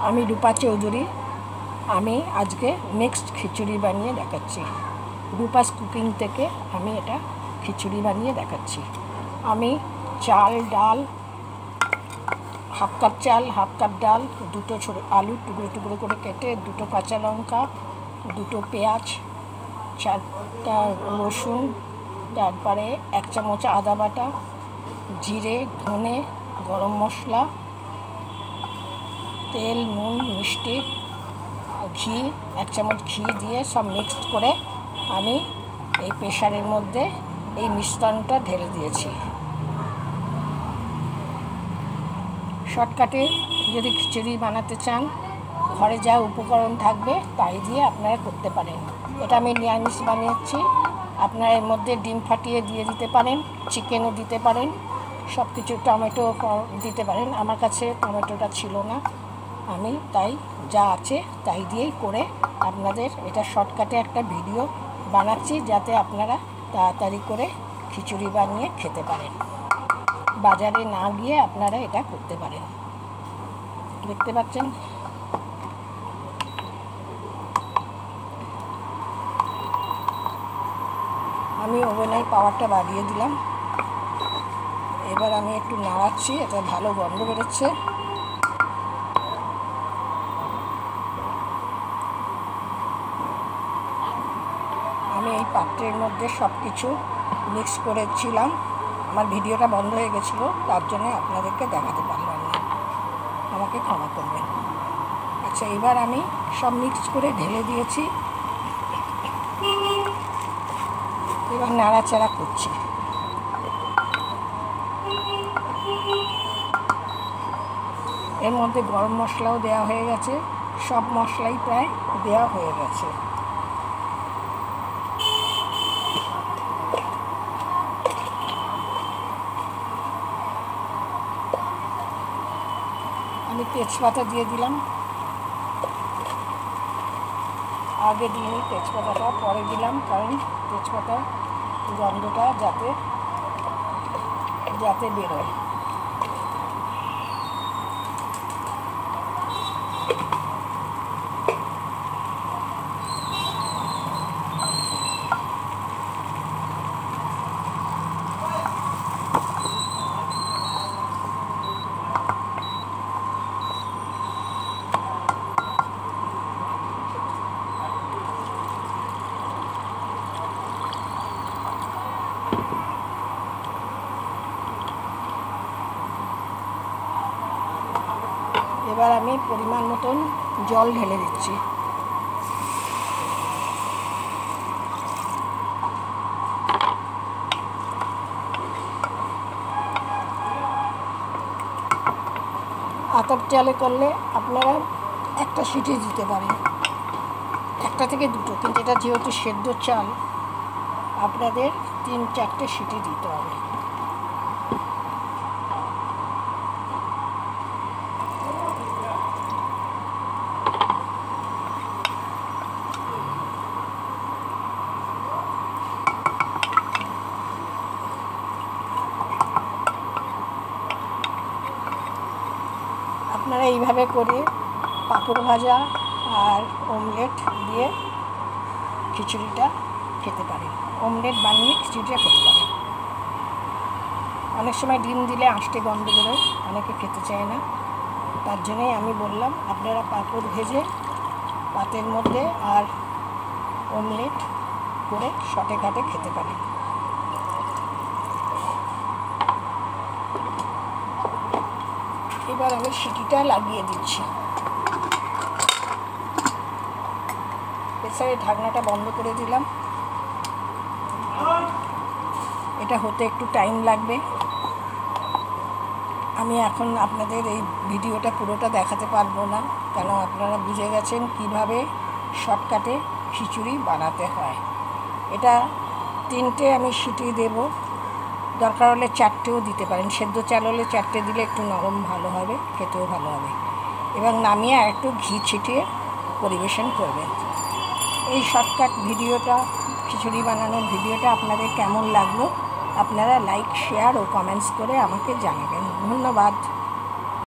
আমি রূপা চৌধুরী। আমি আজকে মিক্সড খিচুড়ি বানিয়ে দেখাচ্ছি। রূপাস কুকিং থেকে আমি এটা খিচুড়ি বানিয়ে দেখাচ্ছি। আমি চাল, ডাল, হাফ কাপ চাল, হাফ কাপ ডাল, দুটো ছোটো আলু টুকরো টুকরো করে কেটে, দুটো কাঁচা লঙ্কা, দুটো পেঁয়াজ, 4টা রসুন, তারপরে 1 চামচ আদা বাটা, জিরে, ধনে, গরম মশলা, তেল, নুন, মিষ্টি, ঘি, 1 চামচ ঘি দিয়ে সব মিক্সড করে আমি এই প্রেসারের মধ্যে এই মিশ্রণটা ঢেলে দিয়েছি। শর্টকাটে যদি খিচুড়ি বানাতে চান, ঘরে যা উপকরণ থাকবে তাই দিয়ে আপনারা করতে পারেন। এটা আমি নিরামিষ বানিয়েছি। আপনারা এর মধ্যে ডিম ফাটিয়ে দিয়ে দিতে পারেন, চিকেনও দিতে পারেন, সব কিছু, টমেটো দিতে পারেন। আমার কাছে টমেটোটা ছিল না, আমি তাই যা আছে তাই দিয়েই করে আপনাদের এটা শর্টকাটে একটা ভিডিও বানাচ্ছি, যাতে আপনারা তাড়াতাড়ি করে খিচুড়ি বানিয়ে খেতে পারেন। বাজারে না গিয়ে আপনারা এটা করতে পারেন। দেখতে পাচ্ছেন আমি ওভেনের পাওয়ারটা বাড়িয়ে দিলাম। এবার আমি একটু নাড়াচ্ছি, এটা ভালো গন্ধ বেরোচ্ছে। আমি এই পাত্রের মধ্যে সব কিছু মিক্স করেছিলাম। আমার ভিডিওটা বন্ধ হয়ে গেছিলো, তার জন্য আপনাদেরকে দেখাতে পারলাম না, আমাকে ক্ষমা করবেন। আচ্ছা, এবার আমি সব মিক্স করে ঢেলে দিয়েছি। এবার নাড়াচাড়া করছি। এর মধ্যে গরম মশলাও দেওয়া হয়ে গেছে, সব মশলাই প্রায় দেওয়া হয়ে গেছে। আমি তেজপাতা দিয়ে দিলাম, আগে দিইনি তেজপাতাটা, পরে দিলাম, কারণ তেজপাতা গন্ধটা যাতে বেরোয়। এবার আমি পরিমাণ মতন জল ঢেলে দিচ্ছি। আতপ চালে করলে আপনারা একটা সিটি দিতে পারেন, 1 থেকে 2, কিন্তু এটা যেহেতু সেদ্ধ চাল, আপনাদের 3-4টে সিটি দিতে হবে। আপনারা এইভাবে করে পাঁপড় ভাজা আর অমলেট দিয়ে খিচুড়িটা খেতে পারেন, অমলেট বানিয়ে খিচুড়িটা খেতে পারেন। অনেক সময় ডিম দিলে আঁশটে গন্ধ বেরোয়, অনেকে খেতে চায় না, তার জন্যই আমি বললাম আপনারা পাঁপড় ভেজে পাতের মধ্যে আর অমলেট করে শর্টে কাটে খেতে পারেন। এবার আমি সিটিটা লাগিয়ে দিচ্ছি। প্রেসারের ঢাকনাটা বন্ধ করে দিলাম। এটা হতে একটু টাইম লাগবে। আমি এখন আপনাদের এই ভিডিওটা পুরোটা দেখাতে পারবো না, কেন আপনারা বুঝে গেছেন কিভাবে শর্টকাটে খিচুড়ি বানাতে হয়। এটা 3টে আমি সিটি দেব, দরকার হলে 4টেও দিতে পারেন। সেদ্ধ চাল হলে 4টে দিলে একটু নরম ভালো হবে, খেতেও ভালো হবে। এবং নামিয়ে একটু ঘি ছিটিয়ে পরিবেশন করবেন। এই শর্টকাট ভিডিওটা, খিচুড়ি বানানোর ভিডিওটা আপনাদের কেমন লাগলো আপনারা লাইক, শেয়ার ও কমেন্টস করে আমাকে জানাবেন। ধন্যবাদ।